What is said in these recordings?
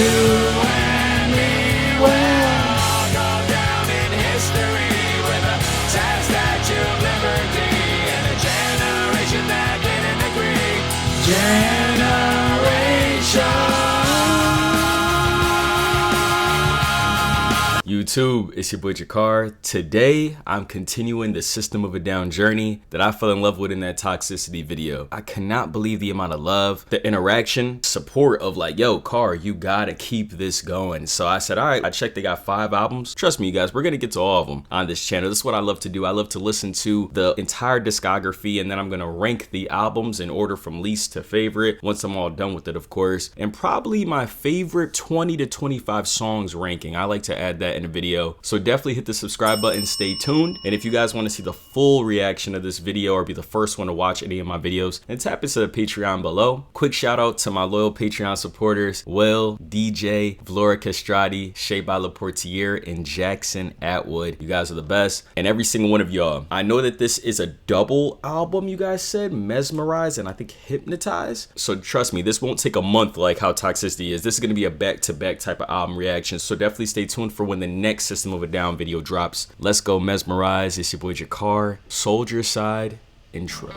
and me will all go down in history with a sad statue of liberty and a generation that didn't agree. YouTube, it's your boy JaKar. Today, I'm continuing the System of a Down journey that I fell in love with in that toxicity video. I cannot believe the amount of love, the interaction, support of like, yo, Car, you gotta keep this going. So I said, all right, I checked, they got 5 albums. Trust me, you guys, we're gonna get to all of them on this channel. This is what I love to do. I love to listen to the entire discography, and then I'm gonna rank the albums in order from least to favorite once I'm all done with it, of course. And probably my favorite 20 to 25 songs ranking. I like to add that in a video, so definitely hit the subscribe button, stay tuned. And if you guys want to see the full reaction of this video or be the first one to watch any of my videos, then tap into the Patreon below. Quick shout out to my loyal Patreon supporters, Will, DJ, Vlora Kastrati, Shay by Portier, and Jaxon Atwood. You guys are the best, and every single one of y'all. I know that this is a double album, you guys said, Mesmerize and I think Hypnotize, so trust me, this won't take a month like how Toxicity is. This is going to be a back-to-back type of album reaction, so definitely stay tuned for when the next System of a Down video drops. Let's go. Mesmerize. It's your boy JaKar. Soldier Side intro.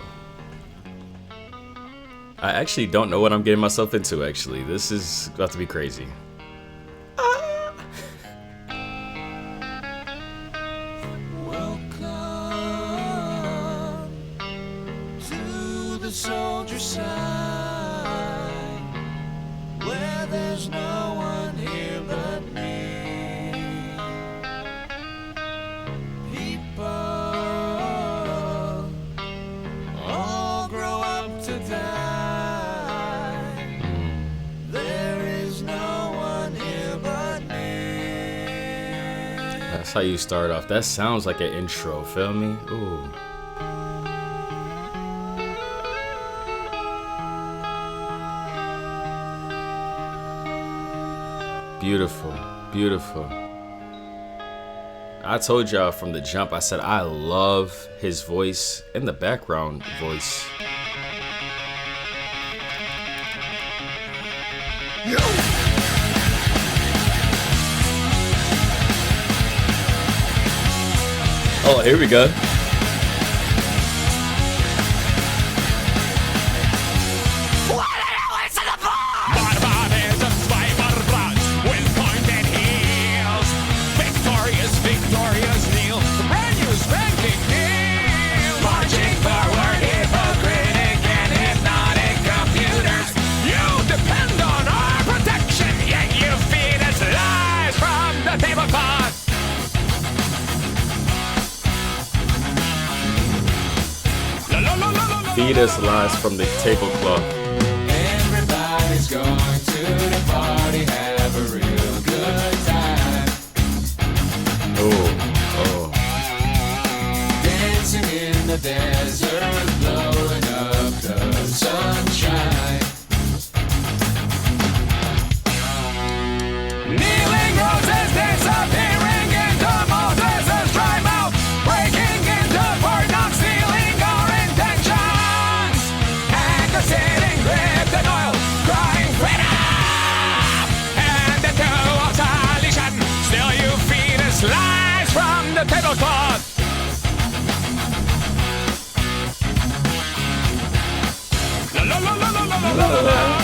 I actually don't know what I'm getting myself into, actually. This is about to be crazy. Welcome to the soldier side, where there's no one here but me. People all grow up to die. There is no one here but me. That's how you start off. That sounds like an intro, feel me? Ooh. Beautiful, beautiful. I told y'all from the jump, I said I love his voice and the background voice. Yo! Oh, here we go. Feed us lies from the tablecloth. Everybody's going to the party, have a real good time. Oh. Dancing in the desert, blowing up the sunshine. Kneeling roses disappearing into Moses' dry mouth, breaking into for not stealing our intentions. Anger sitting gripped in oil, crying freedom. And into obsolescence, still you feed us lies from the tablecloth. La la la la la la la la la.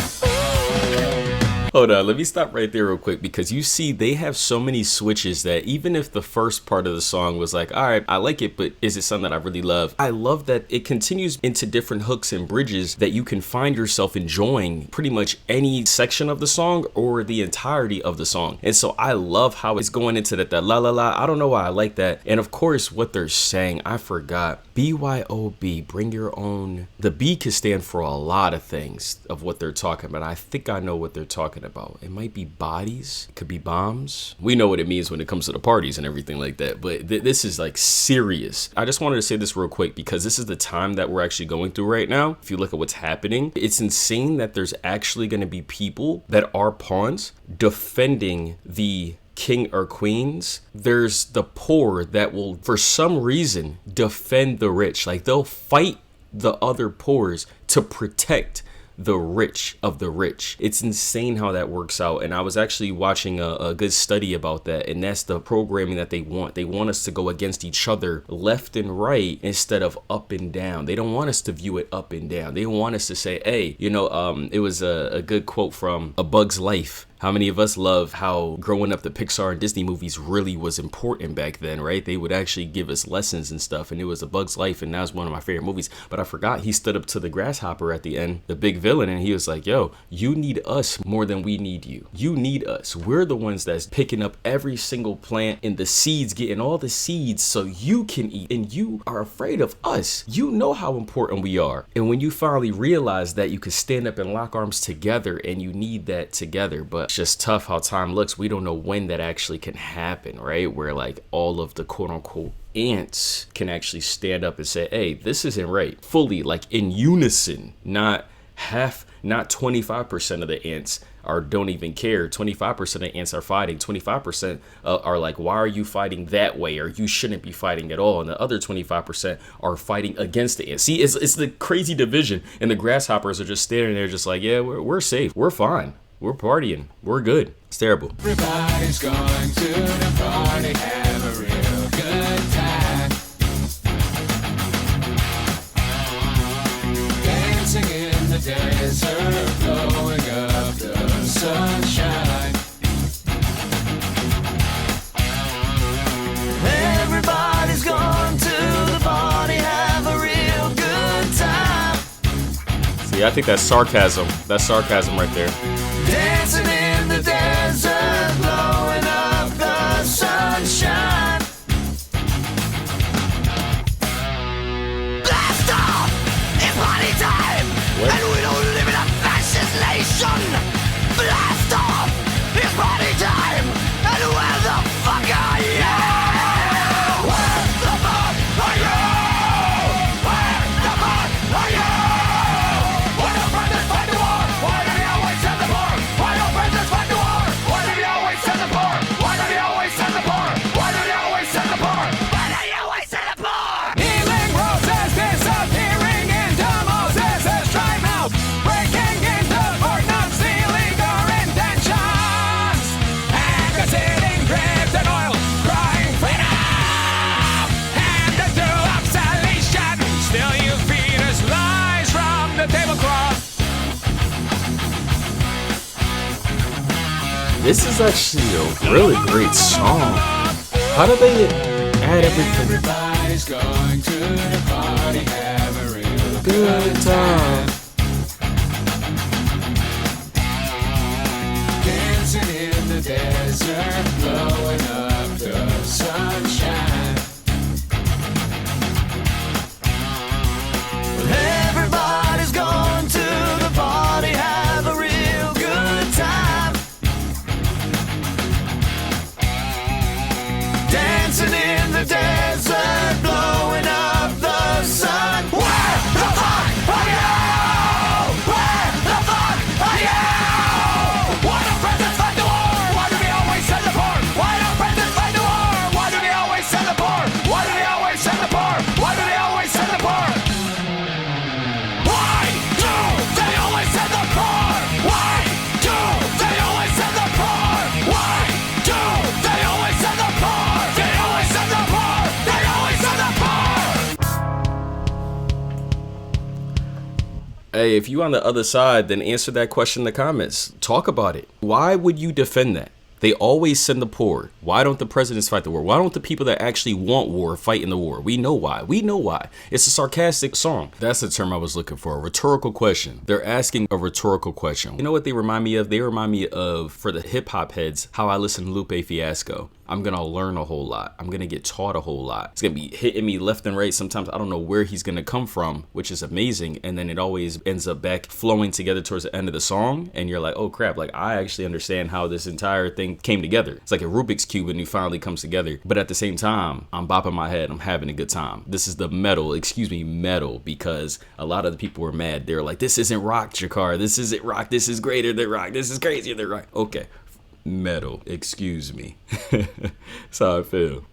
Hold on, let me stop right there real quick, because you see they have so many switches that even if the first part of the song was like, all right, I like it, but is it something that I really love? I love that it continues into different hooks and bridges that you can find yourself enjoying pretty much any section of the song or the entirety of the song. And so I love how it's going into that la la la. I don't know why I like that. And of course, what they're saying, I forgot. B.Y.O.B, bring your own. The B can stand for a lot of things of what they're talking about. I think I know what they're talking about. It might be bodies, it could be bombs. We know what it means when it comes to the parties and everything like that, but this is like serious. I just wanted to say this real quick because this is the time that we're actually going through right now. If you look at what's happening, it's insane that there's actually going to be people that are pawns defending the king or queens. There's the poor that will, for some reason, defend the rich. Like they'll fight the other poors to protect the rich of the rich. It's insane how that works out. And I was actually watching a good study about that, and that's the programming that they want. They want us to go against each other left and right instead of up and down. They don't want us to view it up and down. They want us to say, hey, it was a good quote from A Bug's Life. How many of us love how growing up the Pixar and Disney movies really was important back then, right? They would actually give us lessons and stuff, and it was A Bug's Life, and that was one of my favorite movies. But I forgot he stood up to the grasshopper at the end, the big villain, and he was like, yo, you need us more than we need you. You need us. We're the ones that's picking up every single plant and the seeds, getting all the seeds so you can eat, and you are afraid of us. You know how important we are. And when you finally realize that, you can stand up and lock arms together, and you need that together. But it's just tough how time looks. We don't know when that actually can happen, right? Where like all of the quote unquote ants can actually stand up and say, hey, this isn't right. Fully, like in unison, not 25% of the ants don't even care. 25% of the ants are fighting. 25% are like, why are you fighting that way? Or you shouldn't be fighting at all. And the other 25% are fighting against the ants. See, it's the crazy division. And the grasshoppers are just standing there just like, yeah, we're safe. We're fine. We're partying. We're good. It's terrible. Everybody's going to the party, have a real good time. Dancing in the desert, blowing up the sunshine. Everybody's going to the party, have a real good time. See, I think that's sarcasm. That's sarcasm right there. Dancing in the desert, blowing up the sunshine. Blast off! It's party time! What? And we don't live in a fascist nation! Blast off! It's party time! And where the fuck are you? Where the fuck are you? Where the fuck are you? Why don't brothers fight the war? Why do they always send the poor? Why don't brothers fight the war? Why do they always send the poor? Why do they always send the poor? Why do they always send the poor? Why do they always send the poor? Healing process disappearing into Moses' dry mouth, breaking into Fort Knox, stealing our intentions, and concealing grips and oil, crying freedom, and into obsolescence. Still you feed us lies from the tablecloth. This is actually a really great song. How do they add everything? Everybody's going to the party, have a real Good time. dancing in the desert, blowing up the sunshine. Everybody's going to the party, have a real good time. Dancing in the desert, blowing up the sun. Where the fuck are you? Where the fuck are you? Why don't presidents fight the war? Why do they always send the poor? Why don't presidents fight the war? Why do they always send the poor? Why do they always send the poor? Why do they always send the poor? Why do they always send the poor? Why do they always send the poor? Why do they always send the poor? They always send the poor. They always send the poor. Hey, if you on the other side, then answer that question in the comments. Talk about it. Why would you defend that? They always send the poor. Why don't the presidents fight the war? Why don't the people that actually want war fight in the war? We know why. We know why. It's a sarcastic song. That's the term I was looking for. A rhetorical question. They're asking a rhetorical question. You know what they remind me of? They remind me of, for the hip hop heads, how I listen to Lupe Fiasco. I'm gonna learn a whole lot. I'm gonna get taught a whole lot. It's gonna be hitting me left and right. Sometimes I don't know where he's gonna come from, which is amazing. And then it always ends up back flowing together towards the end of the song. And you're like, oh crap, like I actually understand how this entire thing came together. It's like a Rubik's Cube and it finally comes together. But at the same time, I'm bopping my head. I'm having a good time. This is the metal, because a lot of the people were mad. They're like, this isn't rock, JaKar. This isn't rock. This is greater than rock. This is crazier than rock. Okay. Metal, excuse me. That's how I feel.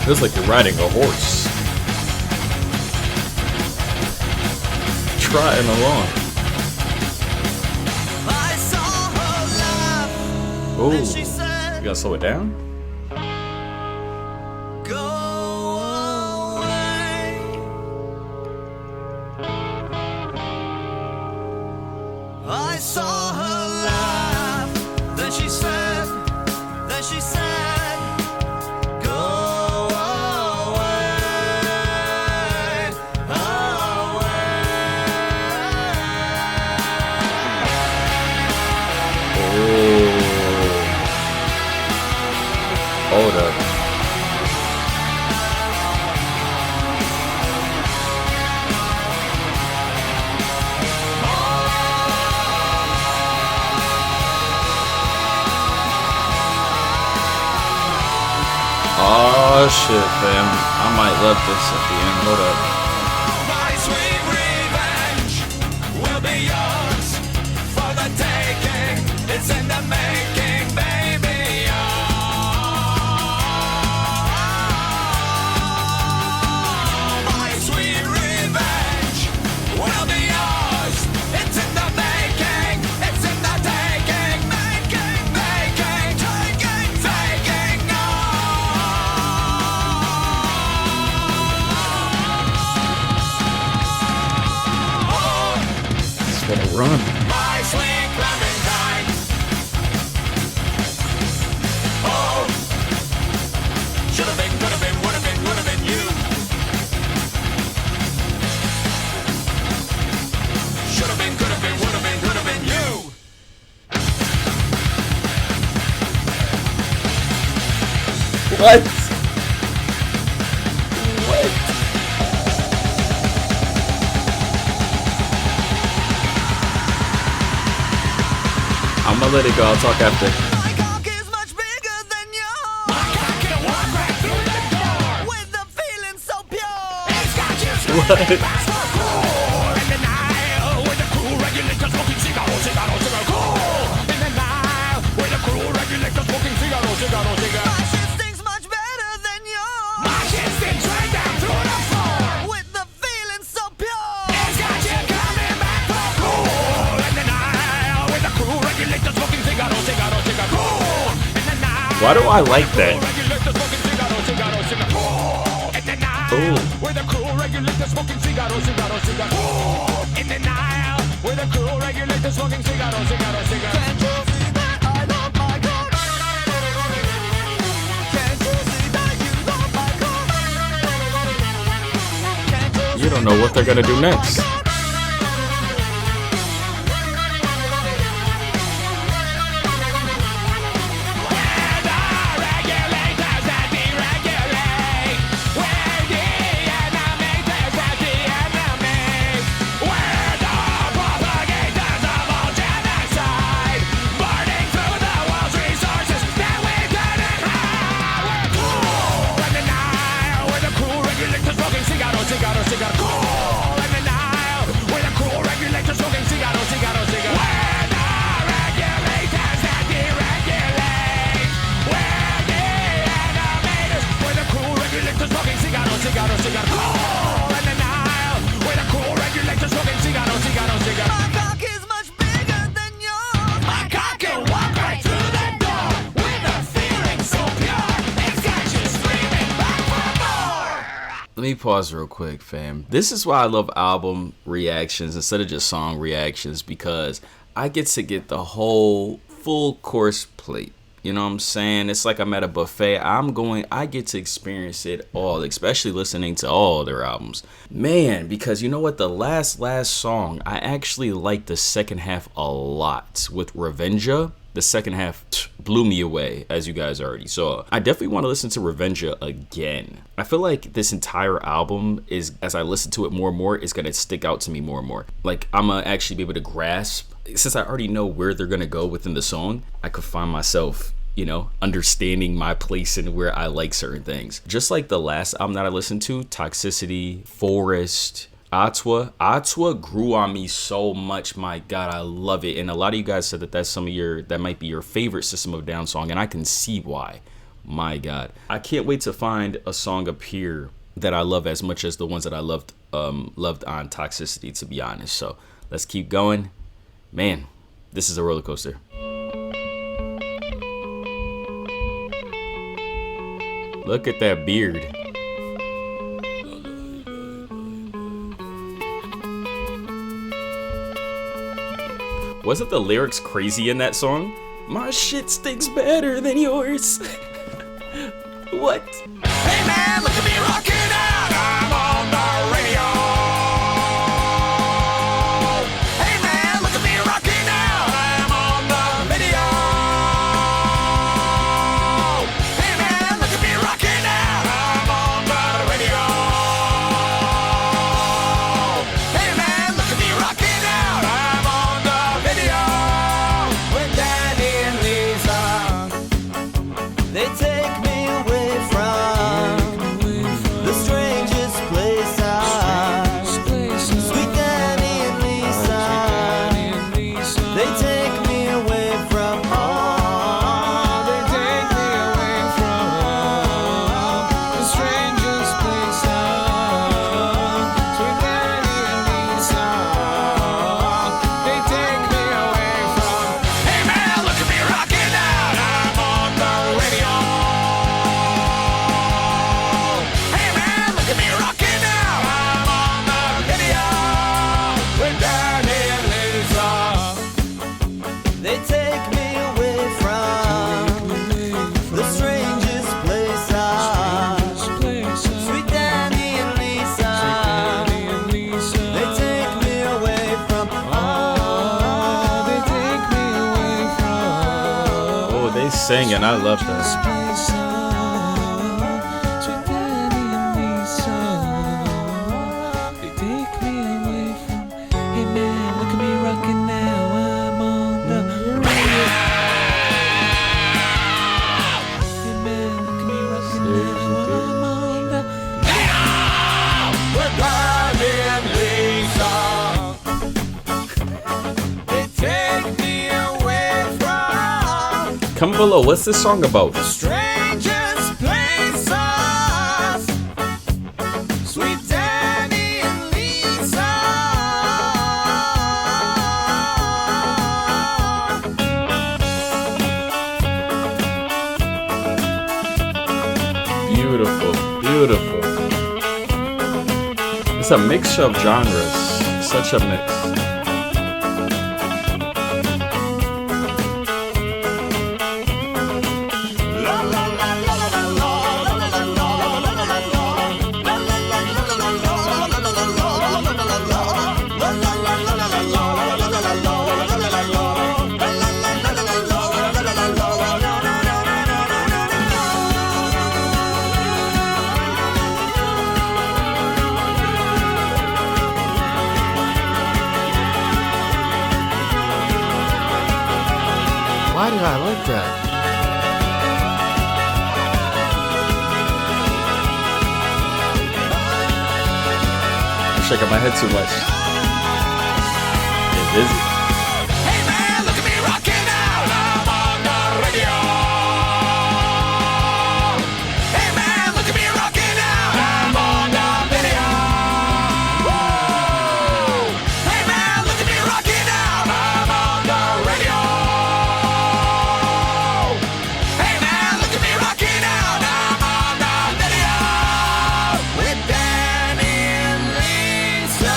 Feels like you're riding a horse. Trotting along. Oh, you gotta slow it down? I saw her laugh, then she said, go away, Hold up. Oh shit, fam. I might love this at the end. Hold up. My sweet revenge will be yours for the taking. It's in the making, baby. Oh, my sweet revenge will be yours. It's in the making. It's in the taking, making, taking, taking. It's gonna run. My sweet Clementine. Oh, should have been, could have been, would have been you. Should have been, could have been, would have been you. What? I'm gonna let it go. I'll talk after. My cock is much bigger than yours. My cock can walk right through the door with the feeling so pure. It's got you screaming back for cool in the Nile with the cool regulators smoking Cigaro, Cigaro, Cigaro. Cool in the Nile with the cool regulators smoking Cigaro, Cigaro, Cigaro. My shit stinks much better than yours. My shit stinks right down through the floor with the feeling so pure. It's got you coming back for cool in the Nile with the cool regulators smoking Cigaro, Cigaro, Cigaro. Cool in the Nile. Why do I like that? Regulators smoking Cigaro, Cigaro, Cigaro. Cool in the Nile Ooh. with the cool regulators smoking Cigaro, Cigaro, Cigaro. Cool in the Nile with the cool regulators smoking Cigaro, Cigaro, Cigaro. Can't you see that I love my God? Can't you see that you love my God? Can't You don't know what they're gonna do next. Let me pause real quick, fam. This is why I love album reactions instead of just song reactions, because I get to get the whole full course plate. You know what I'm saying? It's like I'm at a buffet. I get to experience it all, especially listening to all their albums. Man, because you know what? The last song, I actually like the second half a lot with Revenga. The second half blew me away, as you guys already saw. I definitely want to listen to Revenga again. I feel like this entire album is, as I listen to it more and more, is going to stick out to me more and more. Like, I'm going to actually be able to grasp, since I already know where they're going to go within the song, I could find myself, you know, understanding my place and where I like certain things. Just like the last album that I listened to, Toxicity, Forest, Atwood grew on me so much. My God, I love it. And a lot of you guys said that that's that might be your favorite System of a Down song, and I can see why. my God. I can't wait to find a song up here that I love as much as the ones that I loved on Toxicity, to be honest. So let's keep going. Man, this is a roller coaster. Look at that beard. Wasn't the lyrics crazy in that song? My shit stinks better than yours. What? Hey man, look at me rocking out. I'm on the radio. Hey man, look at me rocking out. I'm on the video. Hey man, look at me rocking out. I'm on the radio. Hey man, look at me rocking out. I'm on the video. With Daddy and Lisa, they take me away from the strangest place. Sweet Daddy and Lisa, they take me away from they take me away from the strangest place. Sweet Daddy and Lisa, they take me away from. Hey man, look at me rocking out. I'm on the radio. Hey man, look at me rocking out. I'm on the video with Daddy and Lisa. They take me away from the strangest place. Sweet Daddy and Lisa, they take me away from. They take me away from. Oh, they sing and I love that. Sweet Daddy and Lisa, they take me away from. Hey man, look at me rocking now. I'm on the radio. Hey man, look at me rocking now. I'm on the radio. With Daddy and Lisa, they take me away from Comment below, what's this song about? strangest places. Sweet Daddy and Lisa. Beautiful, beautiful. It's a mixture of genres. Such a mix. Why did I like that? I'm shaking my head too much. Get busy. Hey man, look at me rocking out. I'm on the radio. Hey man, look at me rocking out. I'm on the video. Hey man, look at me rocking out. I'm on the radio. Hey man, look at me rocking out. I'm on the video with Daddy and Lisa.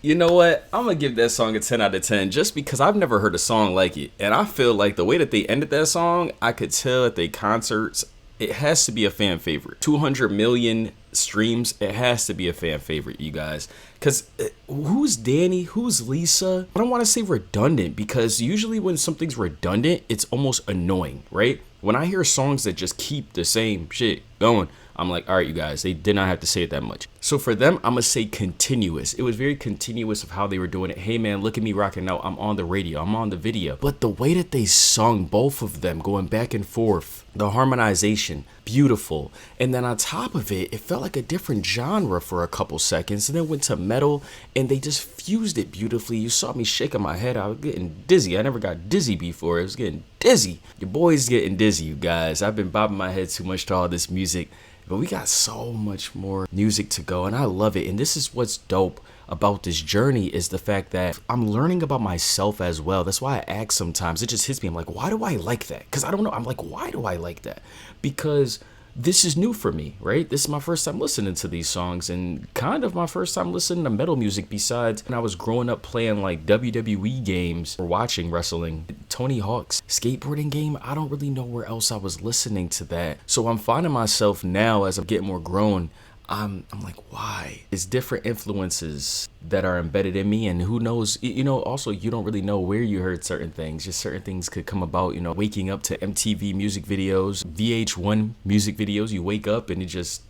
You know what? I'm gonna give that song a 10 out of 10 just because I've never heard a song like it. And I feel like the way that they ended that song, I could tell at their concerts, it has to be a fan favorite. 200 million streams, it has to be a fan favorite, you guys. Because who's Danny? Who's Lisa? I don't want to say redundant because usually when something's redundant, it's almost annoying, right? When I hear songs that just keep the same shit going, I'm like, all right, you guys, they did not have to say it that much. So for them, I'm gonna say continuous. It was very continuous of how they were doing it. Hey man, look at me rocking out. I'm on the radio. I'm on the video. But the way that they sung, both of them going back and forth, The harmonization, beautiful. And then on top of it, it felt like a different genre for a couple seconds, and then went to metal, and they just fused it beautifully. You saw me shaking my head. I was getting dizzy. I never got dizzy before. I was getting dizzy. Your boy's getting dizzy, you guys. I've been bobbing my head too much to all this music, but we got so much more music to go, and I love it. And this is what's dope about this journey, is the fact that I'm learning about myself as well. That's why I ask sometimes. It just hits me. I'm like, why do I like that? Because I don't know. I'm like, why do I like that? Because this is new for me, right? This is my first time listening to these songs, and kind of my first time listening to metal music, besides when I was growing up playing like WWE games or watching wrestling. Tony Hawk's skateboarding game, I don't really know where else I was listening to that. So I'm finding myself now, as I'm getting more grown, I'm like, why? It's different influences that are embedded in me, and who knows, you know, also you don't really know where you heard certain things. Just certain things could come about, you know, waking up to MTV music videos, VH1 music videos. You wake up and it just,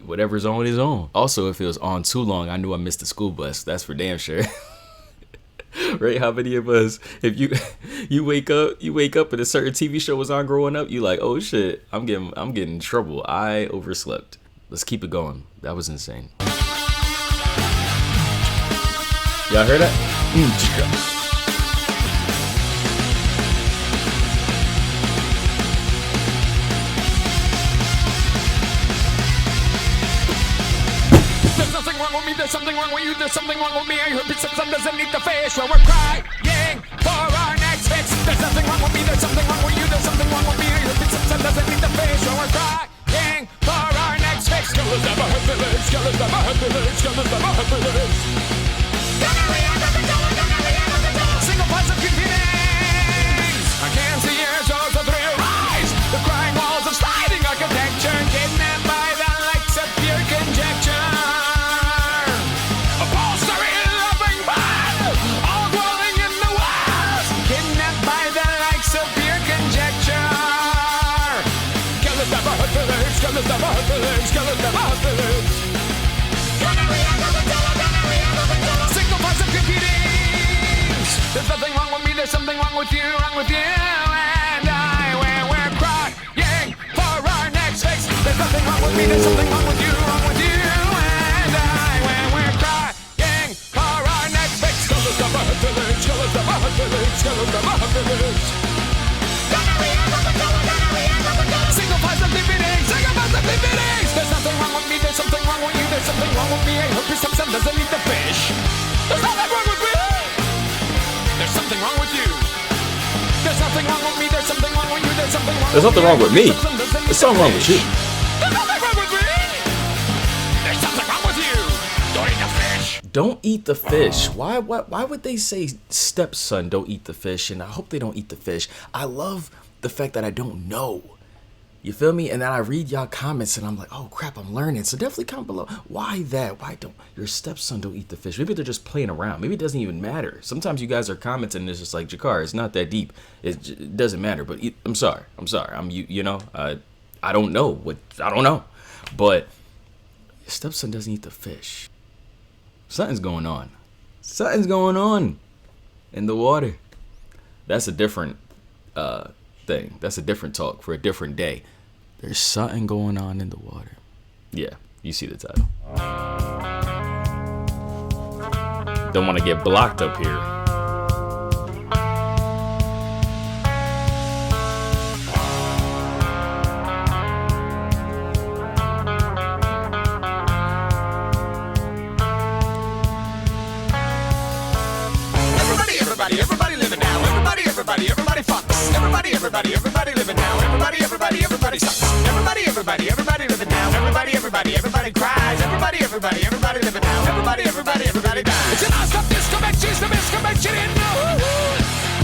whatever's on is on. Also, if it was on too long, I knew I missed the school bus. That's for damn sure. Right? How many of us, if you wake up and a certain TV show was on growing up, you like, oh shit, I'm getting in trouble. I overslept. Let's keep it going. That was insane. Y'all heard that? There's nothing wrong with me, there's something wrong with you, there's something wrong with me. I hope it's something doesn't need the face when we're crying for our next fix. There's nothing wrong with me, there's something wrong with you, there's something wrong with me. I hope it's something doesn't need the face when we're crying for our next fix. Killers never hurt feelings, killers never hurt feelings, killers never hurt feelings. Single positive feelings. I can't see your souls of three rise. The crying walls of sliding architecture, kidnapped by the likes of pure conjecture. Upholstery loving bad, all dwelling in the walls, kidnapped by the likes of pure conjecture. Killers never hurt feelings, killers never hurt feelings, killers never hurt feelings. Single positive feelings. There's nothing wrong with me, there's something wrong with you, and I, when we're crying for our next fix. There's nothing wrong with me, there's something wrong with you, and I, when we're crying for our next fix. Killers never hurt feelings, killers never hurt feelings, killers never hurt feelings. Single positive feelings, single positive feelings. There's nothing wrong with me, there's something wrong with you, there's something wrong with me. I hope your stepson doesn't eat the fish. There's nothing wrong with me. There's something wrong with you. There's nothing wrong with me. There's something wrong with you. There's something wrong with me. There's nothing wrong with me. There's something wrong with you. There's nothing wrong with me. There's something wrong with you. Don't eat the fish. Don't eat the fish. Why would they say stepson don't eat the fish? And I hope they don't eat the fish. I love the fact that I don't know. You feel me? And then I read y'all comments and I'm like, oh crap, I'm learning. So definitely comment below. Why that? Why don't your stepson don't eat the fish? Maybe they're just playing around. Maybe it doesn't even matter. Sometimes you guys are commenting and it's just like, JaKar, it's not that deep. It doesn't matter. But I'm sorry. You know, I don't know I don't know. But your stepson doesn't eat the fish. Something's going on. Something's going on in the water. That's a different thing. That's a different talk for a different day. There's something going on in the water. Yeah, you see the title. Don't want to get blocked up here. Everybody living now. Everybody fucks. Everybody living now. Everybody sucks. Everybody living now. Everybody cries. Everybody living now. Everybody dies. It's an non-stop disco back, cheese, the bisco back, you didn't know.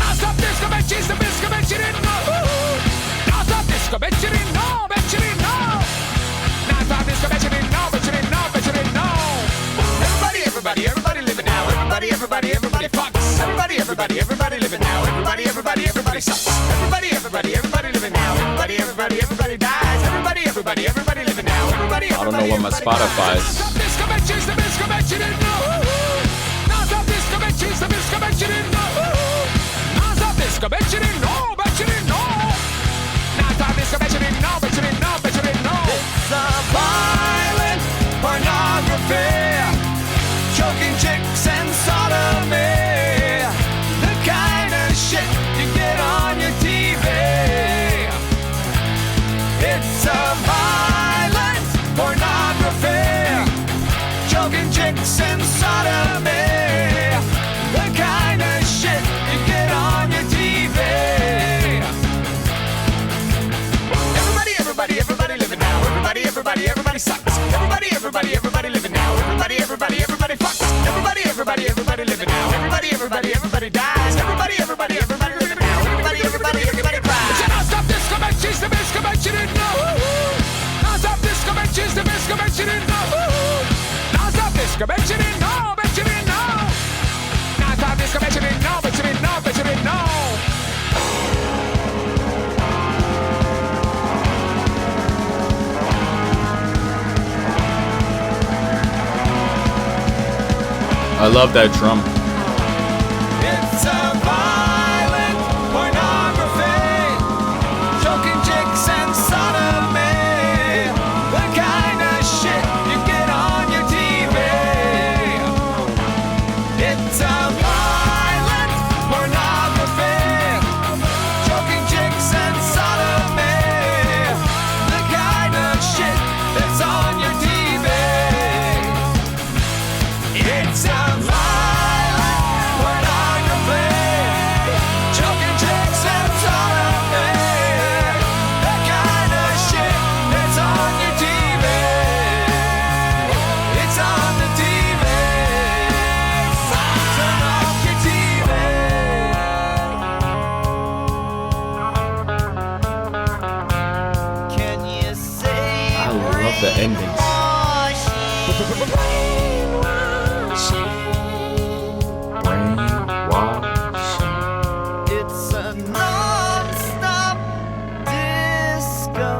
Non-stop disco back, cheese, the bisco back, you didn't know. Non-stop disco back, you didn't know. Non-stop disco back, you didn't know. Everybody living now. Everybody fucks. Everybody living now. Everybody sucks. Everybody living now. Everybody dies. Everybody living now. I don't know what my Spotify is. Everybody It's a violent pornography, choking chicks and sodomy, the kind of shit you get on your TV. It's a violent pornography, choking chicks and sodomy, the kind of shit you get on your TV. Everybody living now. Everybody sucks. Everybody living now. Everybody fucks. Everybody living now. Everybody dies. Everybody living now. Everybody cries. It's a non-stop disco match, she's the best match you didn't know. Non-stop disco match, she's the best match you didn't know. Non-stop disco match you didn't know, bet you didn't know. Non-stop disco match you didn't know, bet you didn't know, bet you didn't know. I love that drum. It's a violent pornography, choking chicks and sodomy, the kind of shit you get on your TV. It's a violent pornography, choking chicks and sodomy, the kind of shit that's on your TV. It's a the endings. Brainwash. It's a non-stop disco.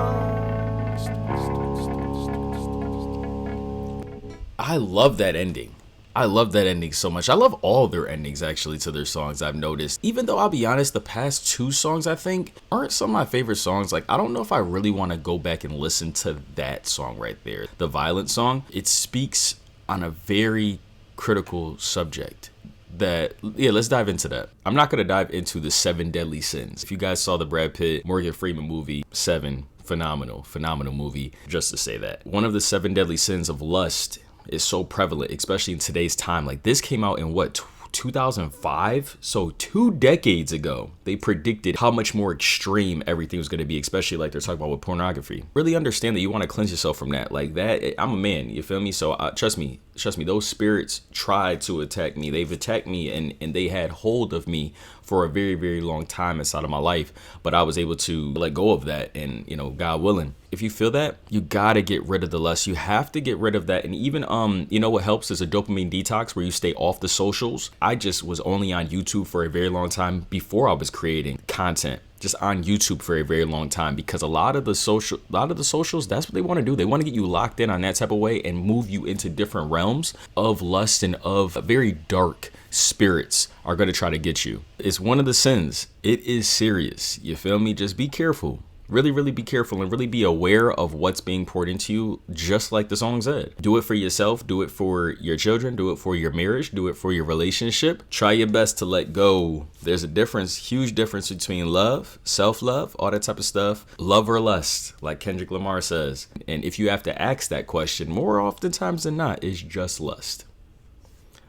I love that ending. I love that ending so much. I love all their endings actually to their songs, I've noticed. Even though I'll be honest, the past two songs I think aren't some of my favorite songs. Like, I don't know if I really want to go back and listen to that song right there. The Violent song, it speaks on a very critical subject. Let's dive into that. I'm not going to dive into the 7 deadly sins. If you guys saw the Brad Pitt, Morgan Freeman movie, 7, phenomenal movie, just to say that. One of the 7 deadly sins of lust is so prevalent, especially in today's time. Like, this came out in what, 2005? So 2 decades ago, they predicted how much more extreme everything was going to be, especially like they're talking about with pornography. Really understand that you want to cleanse yourself from that. Like that, I'm a man, you feel me? So trust me, those spirits tried to attack me. They've attacked me and they had hold of me for a very, very long time inside of my life. But I was able to let go of that, and you know, God willing. If you feel that, you gotta get rid of the lust. You have to get rid of that. And even you know what helps is a dopamine detox where you stay off the socials. I just was only on YouTube for a very long time before I was creating content. Just on YouTube for a very long time, because a lot of the socials, that's what they want to do. They want to get you locked in on that type of way and move you into different realms of lust and of very dark spirits are going to try to get you. It's one of the sins. It is serious. You feel me? Just be careful. Really, really be careful and really be aware of what's being poured into you, just like the song said. Do it for yourself, do it for your children, do it for your marriage, do it for your relationship. Try your best to let go. There's a difference, huge difference between love, self-love, all that type of stuff, love or lust, like Kendrick Lamar says. And if you have to ask that question, more oftentimes than not, it's just lust.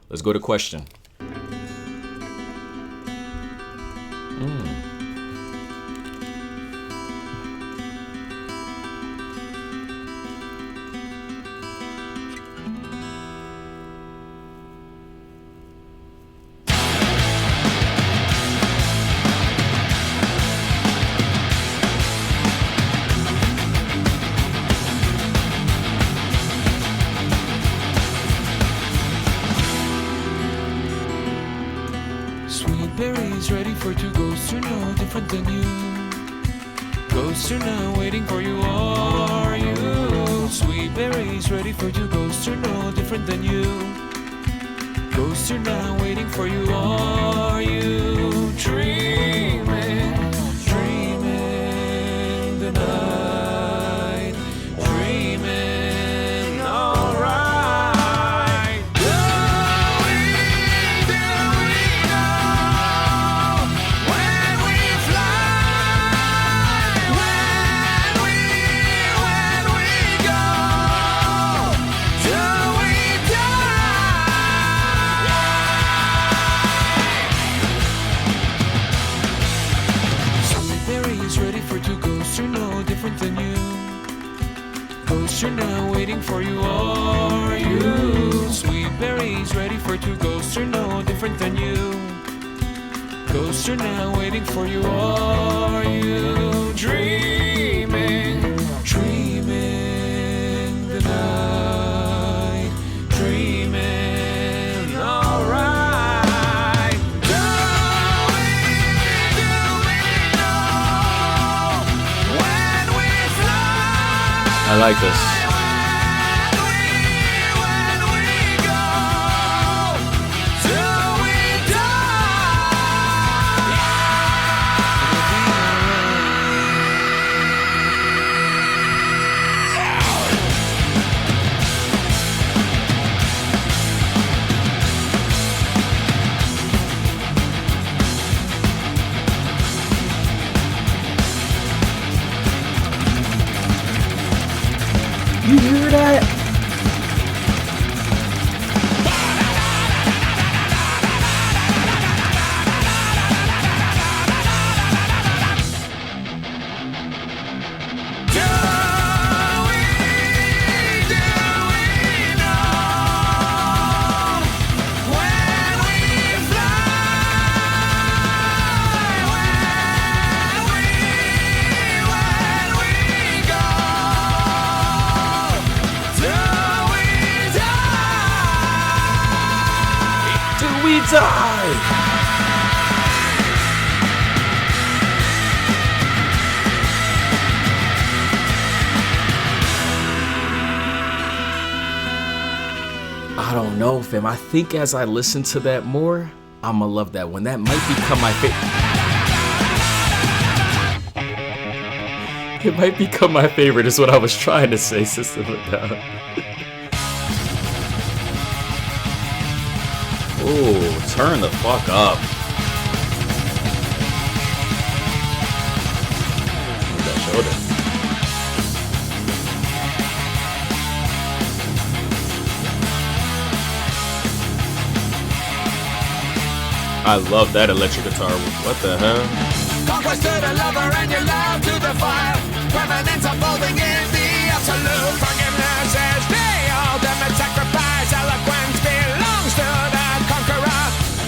Let's go to question. Berries ready for 2 ghosts to know different than you. Ghosts are now waiting for you, are you? Sweet berries ready for 2 ghosts to know different than you. Ghosts are now waiting for you, are you? Dreaming the night, dreaming. for you, are you? Sweet berries ready for two ghosts are no different than you. Ghosts are now waiting for you, are you? Dreaming, dreaming the night, dreaming, alright. Do we know when we fly? I like this. When we go, till we You hear that? We die! I don't know, fam. I think as I listen to that more, I'ma love that one. That might become my favorite. It might become my favorite is what I was trying to say, System of a Down. Oh, turn the fuck up. That shoulder. I love that electric guitar. What the hell? Conquest to the lover and your love to the fire. Permanence unfolding in the absolute. Forgiveness is the ultimate sacrifice. Eloquence belongs to the conqueror.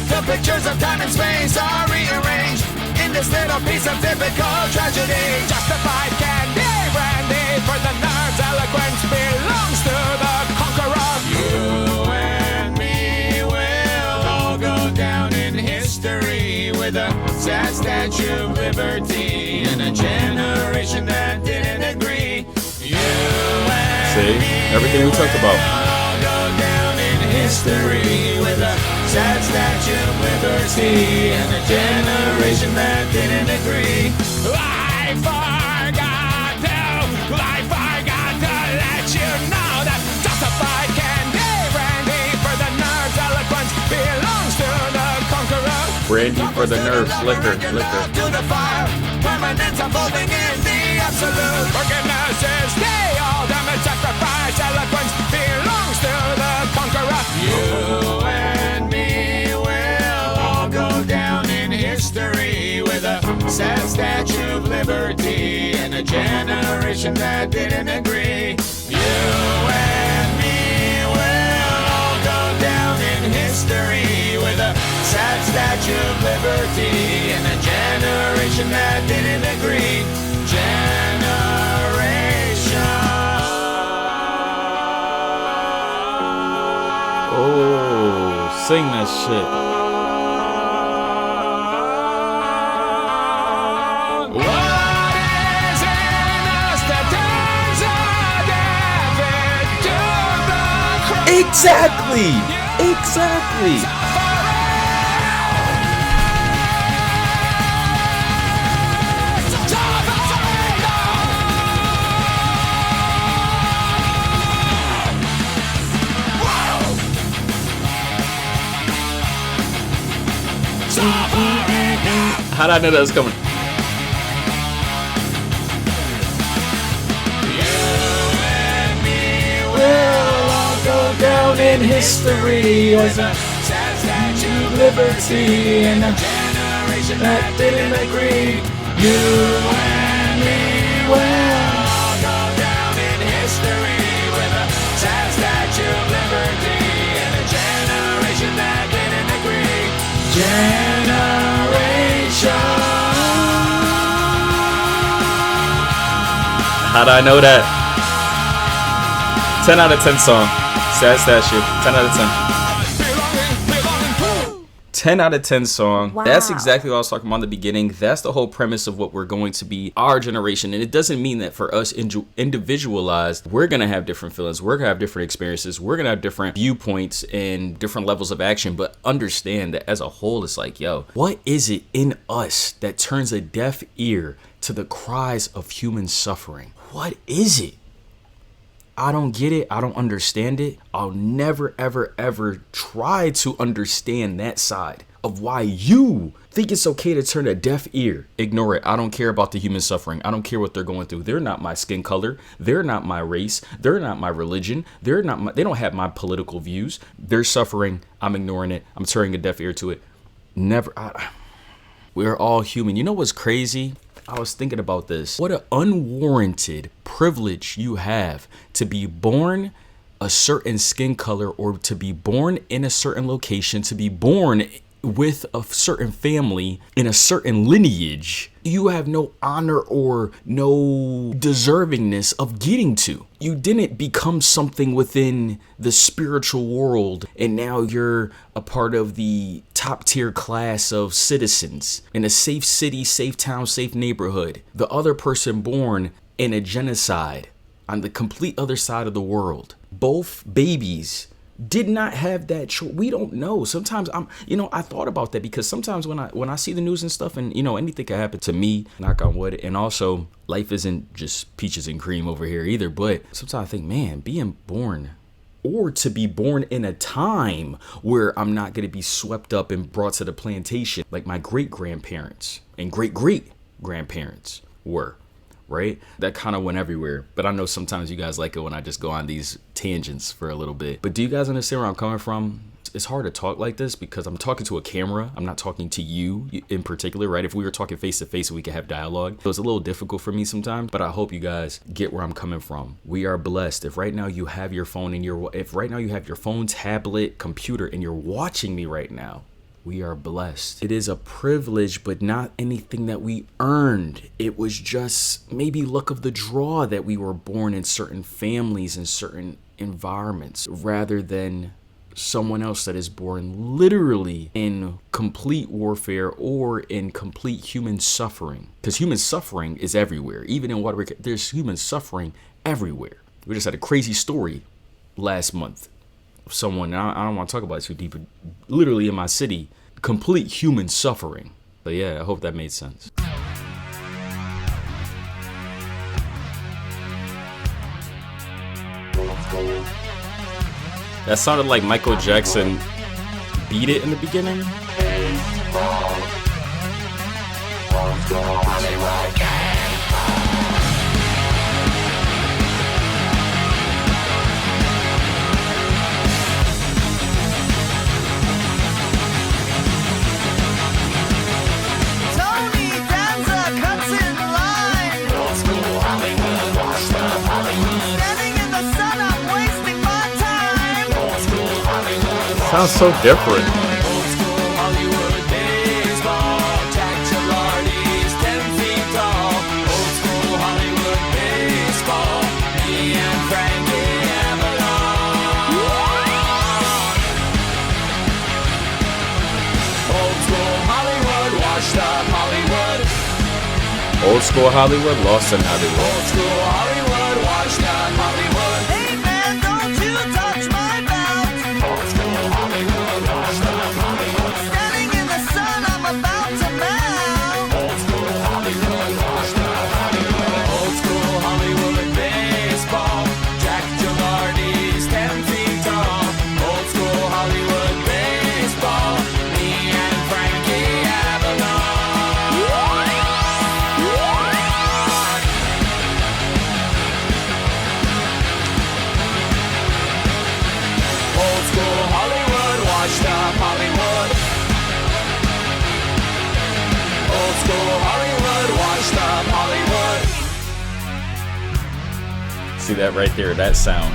The pictures of time and space are rearranged in this little piece of typical tragedy. Justified candy brandy for the nerves. Eloquence belongs to the conqueror. You and me will all go down in history with a sad statue of liberty and a generation that didn't agree. You and See? Everything we talked about. all go down in history with a sad statue of liberty and a generation that didn't agree. I forgot to let you know that justified candy brandy for the nerves. Eloquence belongs to the conqueror. Brandy for the nerves, liquor. To the fire, permanence unfolding in the absolute. Forgiveness is the ultimate sacrifice. Eloquence belongs to the conqueror. You and me will all go down in history with a sad statue of liberty and a generation that didn't agree. You and me will all go down in history with a sad statue of liberty and a generation that didn't agree. Oh, sing that shit. What is in us that turns a David to the cross? Exactly. How did I know that was coming? We'll all go down in history as a statue of liberty and a generation that didn't agree. You and me will all go down in history with a did I know that? 10 out of 10 song. Sad shit. 10 out of 10. 10 out of 10 song. Wow. That's exactly what I was talking about in the beginning. That's the whole premise of what we're going to be, our generation. And it doesn't mean that for us individualized, we're going to have different feelings. We're going to have different experiences. We're going to have different viewpoints and different levels of action. But understand that as a whole, it's like, yo, what is it in us that turns a deaf ear to the cries of human suffering? What is it? I don't get it. I don't understand it. I'll never, ever, ever try to understand that side of why you think it's okay to turn a deaf ear. Ignore it. I don't care about the human suffering. I don't care what they're going through. They're not my skin color. They're not my race. They're not my religion. They don't have my political views. They're suffering. I'm ignoring it. I'm turning a deaf ear to it. Never. We're all human. You know what's crazy? I was thinking about this. What an unwarranted privilege you have to be born a certain skin color, or to be born in a certain location, to be born with a certain family in a certain lineage. You have no honor or no deservingness of getting to. You didn't become something within the spiritual world, and now you're a part of the top tier class of citizens in a safe city, safe town, safe neighborhood. The other person born in a genocide on the complete other side of the world. Both babies did not have that choice. We don't know. Sometimes I thought about that, because sometimes when I see the news and stuff, and anything can happen to me, knock on wood, and also life isn't just peaches and cream over here either. But sometimes I think, man, being born, or to be born in a time where I'm not going to be swept up and brought to the plantation like my great grandparents and great grandparents were. Right? That kind of went everywhere. But I know sometimes you guys like it when I just go on these tangents for a little bit. But do you guys understand where I'm coming from? It's hard to talk like this because I'm talking to a camera. I'm not talking to you in particular, right? If we were talking face to face, we could have dialogue. So it's a little difficult for me sometimes, but I hope you guys get where I'm coming from. We are blessed. If right now you have your phone if right now you have your phone, tablet, computer, and you're watching me right now, we are blessed. It is a privilege, but not anything that we earned. It was just maybe luck of the draw that we were born in certain families and certain environments, rather than someone else that is born literally in complete warfare or in complete human suffering. Because human suffering is everywhere. Even in water, there's human suffering everywhere. We just had a crazy story last month of someone, and I don't want to talk about it too deep, but literally in my city, complete human suffering. But yeah, I hope that made sense. That sounded like Michael Jackson beat it in the beginning. Sounds so different. Old school Hollywood, lost in Hollywood. Old school Hollywood, washed up Hollywood. Hey man, don't you touch my belt. Old school Hollywood, washed up Hollywood. Standing in the sun, I'm about to melt. Old school Hollywood, washed up Hollywood. Old school Hollywood baseball. Jack Gilardi's 10 feet tall. Old school Hollywood baseball. Me and Frankie Avalon. See that right there, that sound.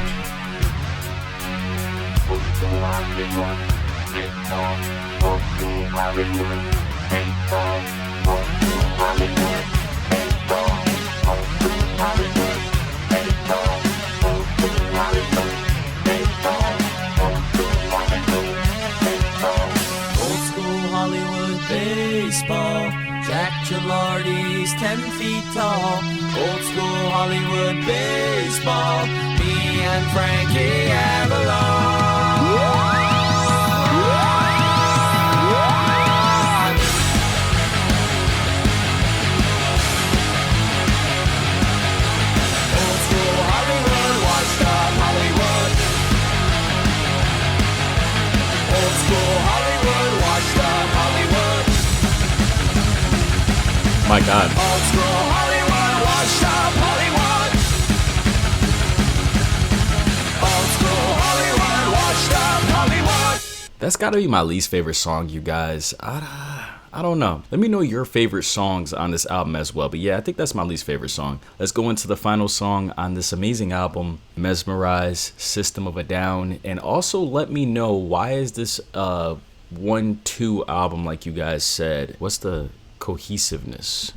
martial artist 10 feet tall. Old school Hollywood baseball. Me and Frankie Avalon. Old school Hollywood, washed up Hollywood. Old school Hollywood, washed up Hollywood. My God. Old school Hollywood, washed up Hollywood. Old school Hollywood, washed up Hollywood. That's gotta be my least favorite song, you guys. I don't know. Let me know your favorite songs on this album as well. But yeah, I think that's my least favorite song. Let's go into the final song on this amazing album, Mesmerize, System of a Down. And also let me know, why is this 1-2 album like you guys said? What's the cohesiveness?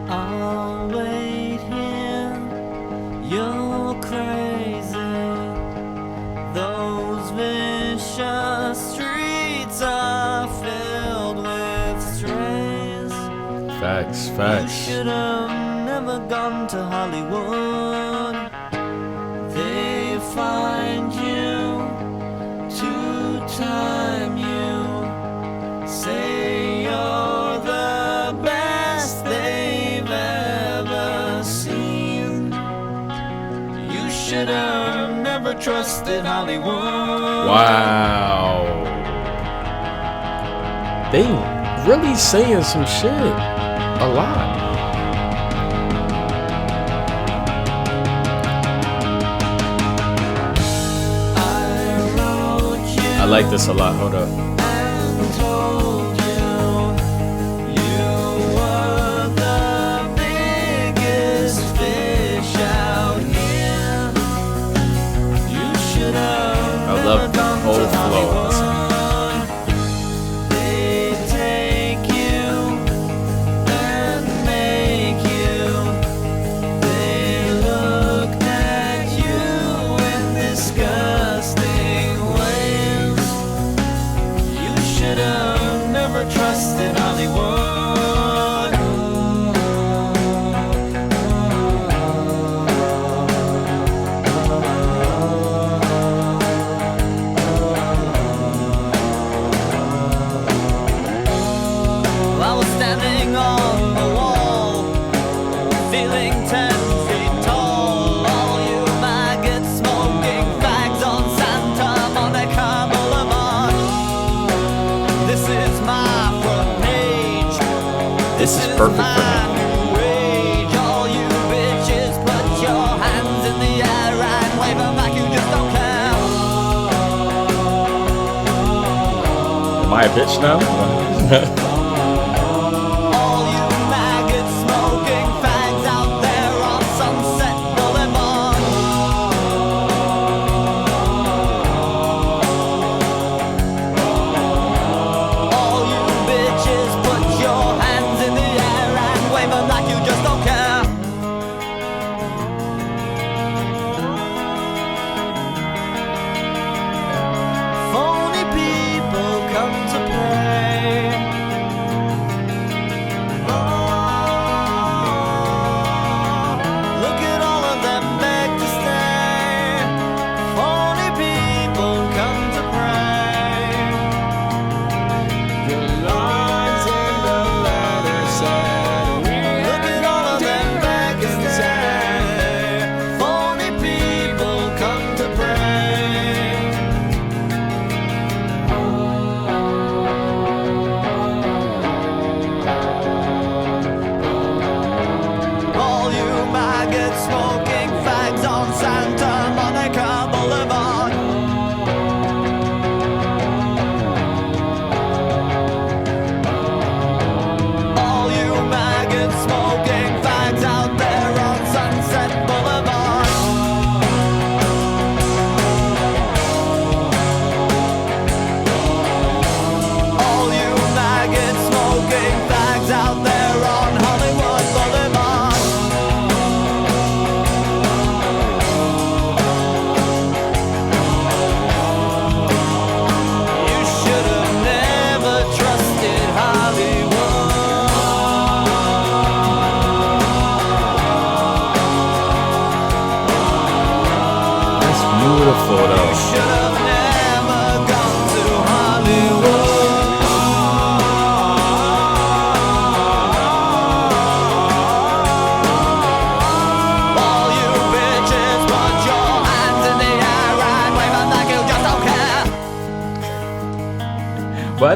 I'll wait here, you're crazy. Those vicious streets are filled with strays. Facts, You facts. should have never gone to Hollywood. They find you to time you. Say you're the best they've ever seen. You should have never trusted Hollywood. Wow. They really saying some shit. A lot. I like this a lot. Hold up. And told you were the biggest fish out here. You should have I love the gone whole to flow. Hollywood. They take you and make you. They looked at you in disgusting ways. You should have never trusted Hollywood. I was standing on the wall, feeling 10 feet tall. All you maggots smoking fags on Santa Monica Boulevard. This is my front page. This is perfect for my new age. All you bitches, put your hands in the air and wave them like you just don't care. Am I a bitch now? All you maggots smoking fags out there on Sunset Boulevard. All you bitches, put your hands in the air and wave them like you just don't care. Phony people come to play.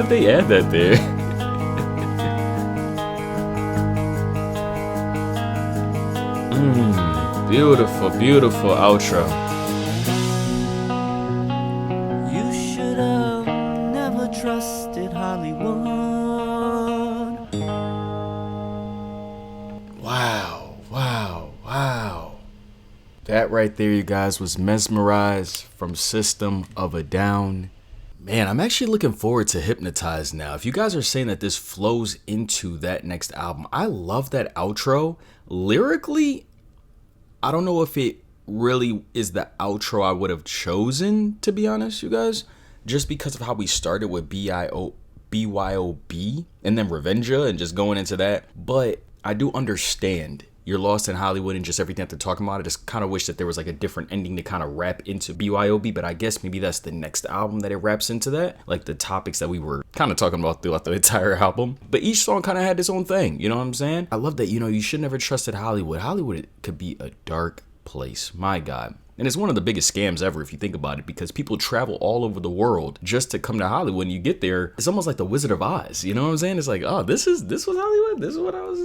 did they add that there? Beautiful, beautiful outro. You should have never trusted Hollywood. Wow, wow, wow. That right there, you guys, was Mesmerize from System of a Down. Man, I'm actually looking forward to Hypnotize now. If you guys are saying that this flows into that next album, I love that outro. Lyrically, I don't know if it really is the outro I would have chosen, to be honest, you guys. Just because of how we started with B.Y.O.B and then Revenga and just going into that. But I do understand you're lost in Hollywood and just everything that they're talking about. I just kind of wish that there was like a different ending to kind of wrap into B.Y.O.B. But I guess maybe that's the next album that it wraps into that. Like the topics that we were kind of talking about throughout the entire album. But each song kind of had its own thing. You know what I'm saying? I love that, you should never trusted Hollywood. Hollywood could be a dark place. My God. And it's one of the biggest scams ever if you think about it, because people travel all over the world just to come to Hollywood. When you get there, it's almost like the Wizard of Oz. You know what I'm saying? It's like, oh, this was Hollywood. This is what I was.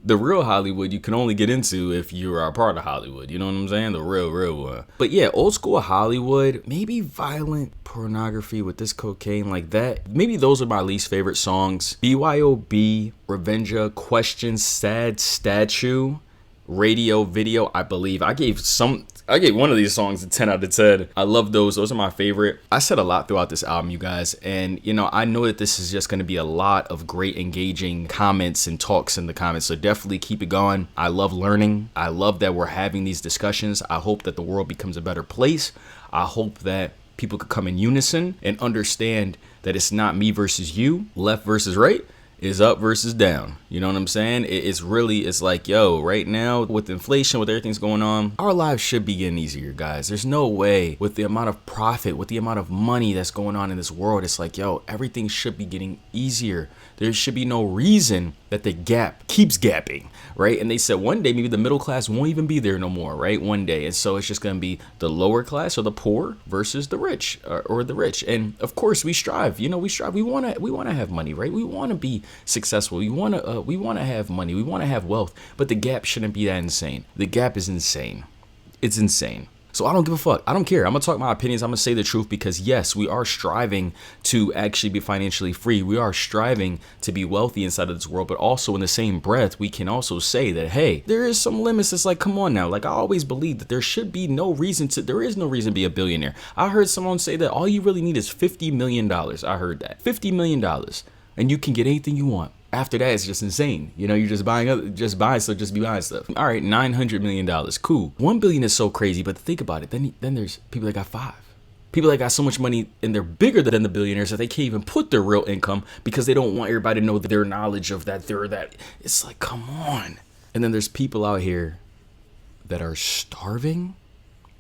The real Hollywood you can only get into if you are a part of Hollywood. You know what I'm saying? The real one. But yeah, old school Hollywood, maybe Violent Pornography with this cocaine like that. Maybe those are my least favorite songs. B.Y.O.B, Revenga, Questions, Sad Statue, Radio Video, I believe. I gave one of these songs a 10 out of 10. I love those. Those are my favorite. I said a lot throughout this album, you guys. And, I know that this is just going to be a lot of great engaging comments and talks in the comments. So definitely keep it going. I love learning. I love that we're having these discussions. I hope that the world becomes a better place. I hope that people could come in unison and understand that it's not me versus you, left versus right. Is up versus down. You know what I'm saying? It's like, yo, right now with inflation, with everything's going on, our lives should be getting easier, guys. There's no way with the amount of profit, with the amount of money that's going on in this world, it's like, yo, everything should be getting easier. There should be no reason that the gap keeps gapping, right? And they said one day maybe the middle class won't even be there no more, right? One day. And so it's just going to be the lower class or the poor versus the rich or the rich. And of course we strive, we strive. We want to have money, right? We want to be successful. We want to have money. We want to have wealth, but the gap shouldn't be that insane. The gap is insane. It's insane. So I don't give a fuck. I don't care. I'm going to talk my opinions. I'm going to say the truth because yes, we are striving to actually be financially free. We are striving to be wealthy inside of this world, but also in the same breath, we can also say that, hey, there is some limits. It's like, come on now. Like I always believe that there is no reason to be a billionaire. I heard someone say that all you really need is $50 million. I heard that. $50 million. And you can get anything you want. After that, it's just insane. You're just buying stuff. All right, $900 million. Cool. 1 billion is so crazy, but think about it. Then there's people that got 5. People that got so much money and they're bigger than the billionaires that they can't even put their real income because they don't want everybody to know their knowledge of that. They're that. It's like, come on. And then there's people out here that are starving.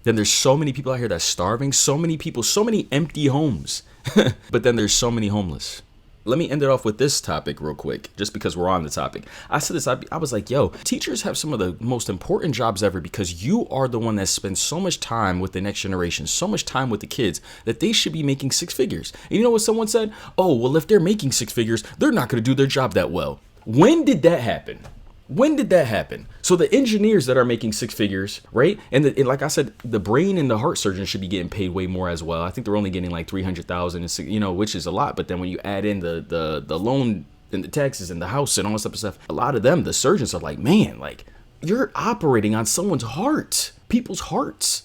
Then there's so many people out here that's starving. So many people, so many empty homes. But then there's so many homeless. Let me end it off with this topic real quick, just because we're on the topic. I said this, I was like, yo, teachers have some of the most important jobs ever because you are the one that spends so much time with the next generation, so much time with the kids that they should be making 6 figures. And you know what someone said? Oh, well, if they're making 6 figures, they're not going to do their job that well. When did that happen? When did that happen? So the engineers that are making 6 figures, right? And like I said, the brain and the heart surgeon should be getting paid way more as well. I think they're only getting like $300,000, which is a lot. But then when you add in the loan and the taxes and the house and all this type of stuff, a lot of them, the surgeons are like, man, like you're operating on someone's heart, people's hearts.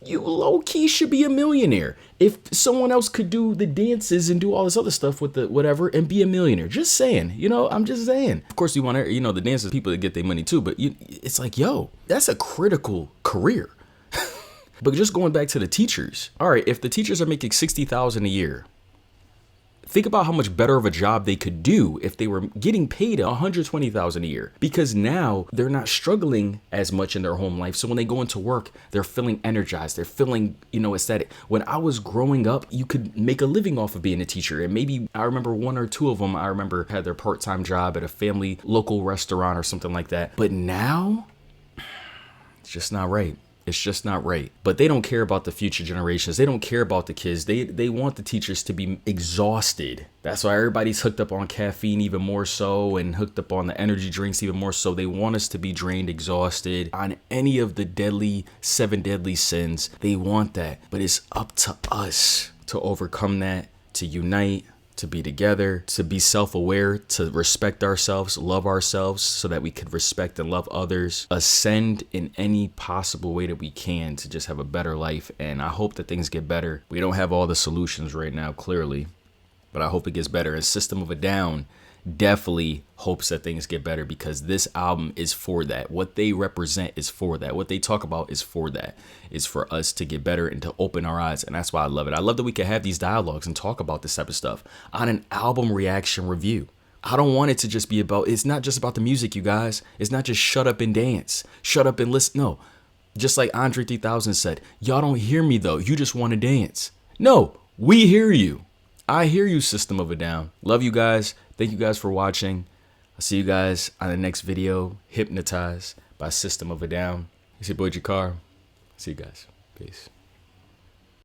You low-key should be a millionaire. If someone else could do the dances and do all this other stuff with the whatever and be a millionaire. Just saying, I'm just saying. Of course, you want to, the dancers, people that get their money too. But it's like, yo, that's a critical career. But just going back to the teachers. All right, if the teachers are making $60,000 a year, think about how much better of a job they could do if they were getting paid $120,000 a year, because now they're not struggling as much in their home life. So when they go into work, they're feeling energized. They're feeling, ecstatic. When I was growing up, you could make a living off of being a teacher. And maybe I remember 1 or 2 of them, I remember had their part-time job at a family local restaurant or something like that. But now it's just not right. It's just not right. But they don't care about the future generations. They don't care about the kids. They want the teachers to be exhausted. That's why everybody's hooked up on caffeine even more so, and hooked up on the energy drinks even more so. They want us to be drained, exhausted on any of the 7 deadly sins. They want that. But it's up to us to overcome that, to unite, to be together, to be self-aware, to respect ourselves, love ourselves so that we could respect and love others, ascend in any possible way that we can to just have a better life. And I hope that things get better. We don't have all the solutions right now, clearly, but I hope it gets better. And System of a Down definitely hopes that things get better, because this album is for that. What they represent is for that. What they talk about is for that. It's for us to get better and to open our eyes. And that's why I love it. I love that we can have these dialogues and talk about this type of stuff on an album reaction review. I don't want it to just be about, it's not just about the music, you guys. It's not just shut up and dance, shut up and listen. No, just like Andre 3000 said, y'all don't hear me though. You just want to dance. No, we hear you. I hear you, System of a Down. Love you guys. Thank you guys for watching. I'll see you guys on the next video. Hypnotized by System of a Down. It's your boy JaKar. See you guys. Peace.